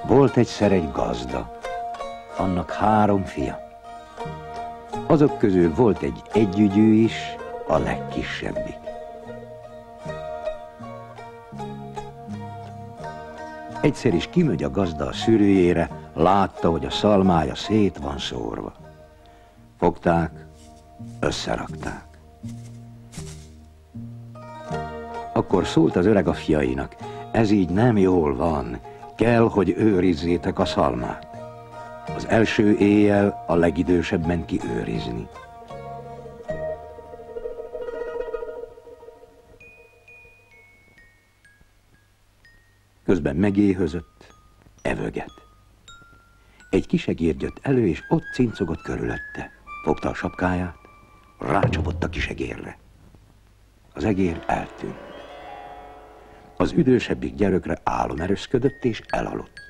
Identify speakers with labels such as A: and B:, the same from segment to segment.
A: Volt egyszer egy gazda, annak 3 fia. Azok közül volt egy együgyű is, a legkisebbik. Egyszer is kimegy a gazda a szülőjére, látta, hogy a szalmája szét van szórva. Fogták, összerakták. Akkor szólt az öreg a fiainak, ez így nem jól van, kell, hogy őrizzétek a szalmát. Az első éjjel a legidősebb ment ki őrizni. Közben megéhözött, evöget. Egy kisegér jött elő, és ott cincogott körülötte. Fogta a sapkáját, rácsapott a kisegérre. Az egér eltűnt. Az idősebbik gyerekre álom erőszködött, és elaludt.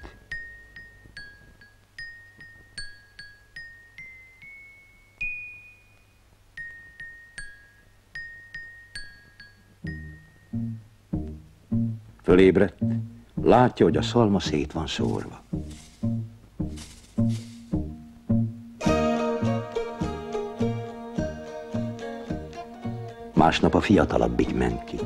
A: Fölébredt, látja, hogy a szalma szét van szórva. Másnap a fiatalabbik ment ki.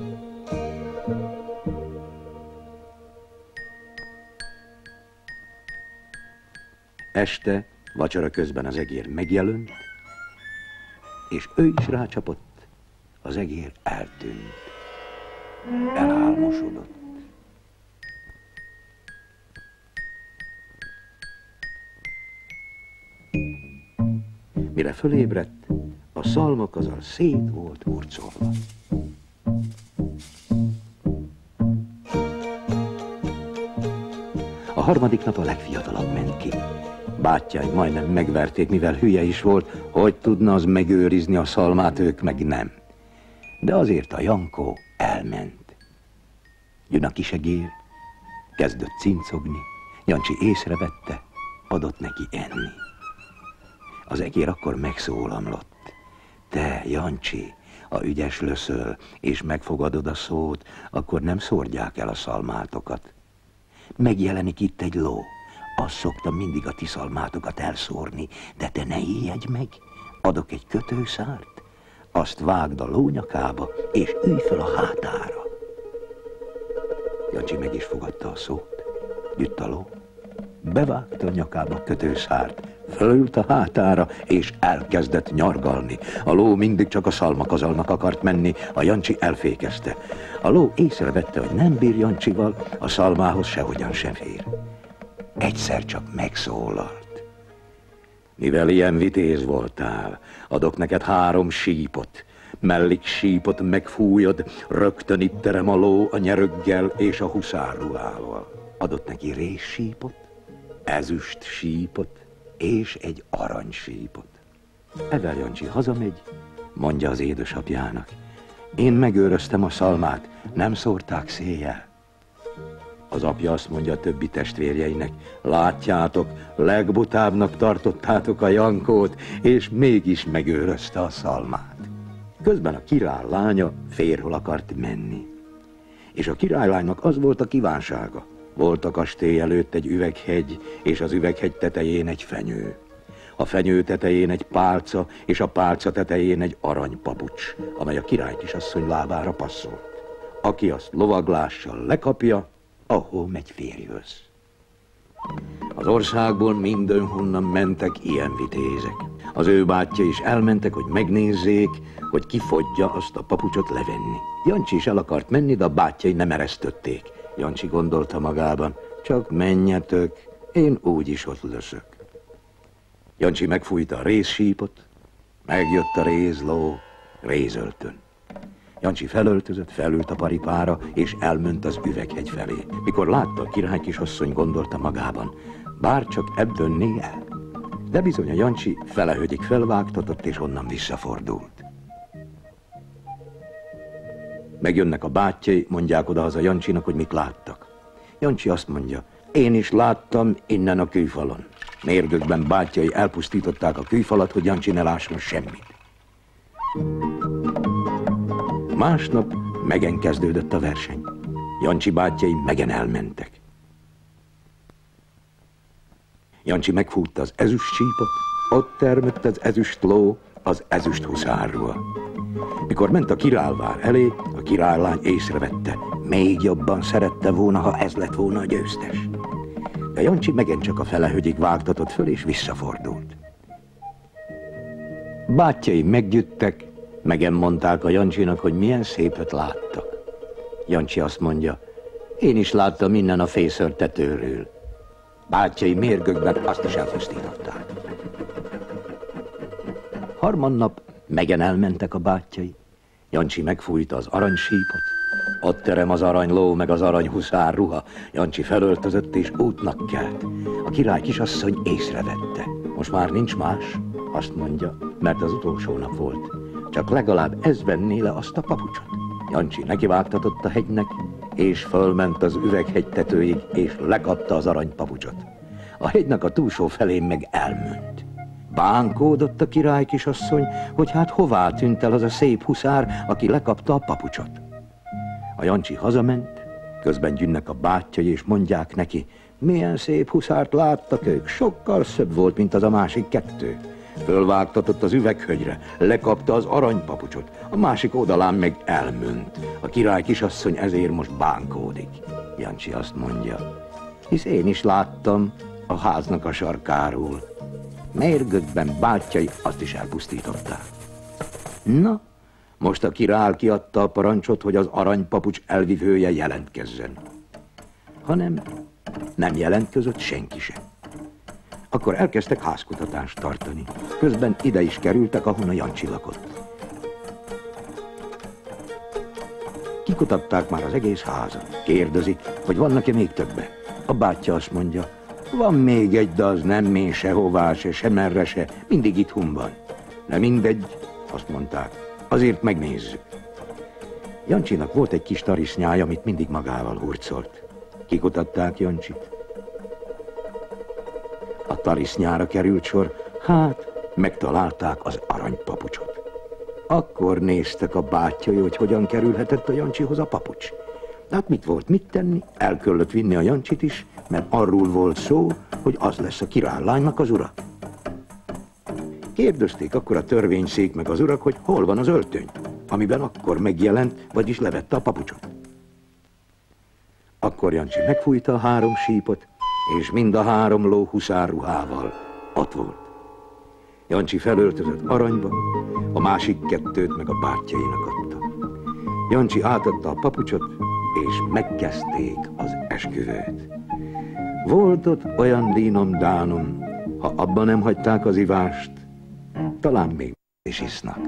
A: Este, vacsora közben az egér megjelönt, és ő is rácsapott, az egér eltűnt, elálmosodott. Mire fölébredt, a szalmakazal szét volt hurcolva. A harmadik nap a legfiatalabb ment ki. Bátyái majdnem megverték, mivel hülye is volt, hogy tudna az megőrizni a szalmát, ők meg nem. De azért a Jankó elment. Jön a kisegér, kezdett cincogni, Jancsi észrevette, adott neki enni. Az egér akkor megszólamlott. Te, Jancsi, ha ügyes löszöl, és megfogadod a szót, akkor nem szórják el a szalmátokat. Megjelenik itt egy ló. Azt szoktam mindig a ti szalmátokat elszórni, de te ne ijedj meg. Adok egy kötőszárt, azt vágd a ló nyakába, és ülj fel a hátára. Jancsi meg is fogadta a szót. Jött a ló, bevágta a nyakába a kötőszárt, fölült a hátára, és elkezdett nyargalni. A ló mindig csak a szalmakazalnak akart menni, a Jancsi elfékezte. A ló észrevette, hogy nem bír Jancsival, a szalmához sehogyan sem fér. Egyszer csak megszólalt. Mivel ilyen vitéz voltál, adok neked 3 sípot. Mellik sípot megfújod, rögtön itt terem a ló a nyeröggel és a huszárruhával. Adott neki rézsípot, ezüst sípot és egy aranysípot. Evel Jancsi hazamegy, mondja az édesapjának. Én megőröztem a szalmát, nem szórták széjjel. Az apja azt mondja a többi testvérjeinek, látjátok, legbutábbnak tartottátok a Jankót, és mégis megőrözte a szalmát. Közben a király lánya férjhol akart menni. És a királylánynak az volt a kívánsága. Volt a kastély előtt egy üveghegy, és az üveghegy tetején egy fenyő. A fenyő tetején egy pálca, és a pálca tetején egy aranypabucs, amely a király kisasszony lábára passzolt. Aki azt lovaglással lekapja, ahol megy férjhöz. Az országból mindenhonnan mentek ilyen vitézek. Az ő bátyja is elmentek, hogy megnézzék, hogy ki fogja azt a papucsot levenni. Jancsi is el akart menni, de a bátyjai nem eresztötték. Jancsi gondolta magában, csak menjetek, én úgyis ott löszök. Jancsi megfújta a rézsípot, megjött a rézló, rézöltön. Jancsi felöltözött, felült a paripára, és elment az Üveghegy felé. Mikor látta a királykisasszony, gondolta magában, bár csak ebből né el. De bizony a Jancsi felehögyig felvágtatott, és onnan visszafordult. Megjönnek a bátyjai, mondják odahaza Jancsinak, hogy mit láttak. Jancsi azt mondja, én is láttam innen a kőfalon. Mérgökben bátyjai elpusztították a kőfalat, hogy Jancsi ne lásson semmit. Másnap megen kezdődött a verseny. Jancsi bátyjai megen elmentek. Jancsi megfújta az ezüst sípot, ott termett az ezüst ló az ezüst huszárról. Mikor ment a királyvár elé, a királylány észrevette, még jobban szerette volna, ha ez lett volna a győztes. De Jancsi megint csak a felehögyig vágtatott föl, és visszafordult. Bátyjai meggyüttek, megen mondták a Jancsinak, hogy milyen szépet láttak. Jancsi azt mondja, én is láttam innen a fészörtetőről. Bátyjai mérgökben azt is elpusztították. Harmadnap megen elmentek a bátyjai. Jancsi megfújta az aranysípot. Ott terem az aranyló, meg az aranyhuszár ruha. Jancsi felöltözött és útnak kelt. A király kisasszony észrevette. Most már nincs más, azt mondja, mert az utolsó nap volt. Csak legalább ez venné le azt a papucsot. Jancsi nekivágtatott a hegynek, és fölment az Üveghegy tetőig, és lekapta az aranypapucsot. A hegynek a túlsó felén meg elment. Bánkódott a király kisasszony, hogy hát hová tűnt el az a szép huszár, aki lekapta a papucsot. A Jancsi hazament, közben gyűnnek a bátyjai, és mondják neki, milyen szép huszárt láttak ők, sokkal szebb volt, mint az a másik kettő. Fölvágtatott az üveghögyre, lekapta az aranypapucsot, a másik oldalán meg elment. A király kisasszony ezért most bánkódik. Jancsi azt mondja, hisz én is láttam a háznak a sarkáról. Mérgökben bátyjai azt is elpusztították. Na, most a király kiadta a parancsot, hogy az aranypapucs elvivője jelentkezzen. Hanem nem jelentkezett senki sem. Akkor elkezdtek házkutatást tartani. Közben ide is kerültek, ahol a Jancsi lakott. Kikutatták már az egész házat. Kérdezik, hogy vannak-e még többen. A bátyja azt mondja, van még egy, de az nem mély sehová se, semerre se, mindig itthon van. De mindegy, azt mondták, azért megnézzük. Jancsinak volt egy kis tarisznyája, amit mindig magával hurcolt. Kikutatták Jancsit. A tarisznyára került sor, hát megtalálták az aranypapucsot. Akkor néztek a bátyjai, hogy hogyan kerülhetett a Jancsihoz a papucs. Hát mit volt mit tenni? El kellett vinni a Jancsit is, mert arról volt szó, hogy az lesz a királylánynak az ura. Kérdezték akkor a törvényszék meg az urak, hogy hol van az öltöny, amiben akkor megjelent, vagyis levette a papucsot. Akkor Jancsi megfújta a 3 sípot, és mind a 3 ló huszárruhával ott volt. Jancsi felöltözött aranyba, a másik 2-t meg a bátyjainak adta. Jancsi átadta a papucsot, és megkezdték az esküvőt. Volt ott olyan dínom-dánom, ha abban nem hagyták az ivást, talán még is isznak.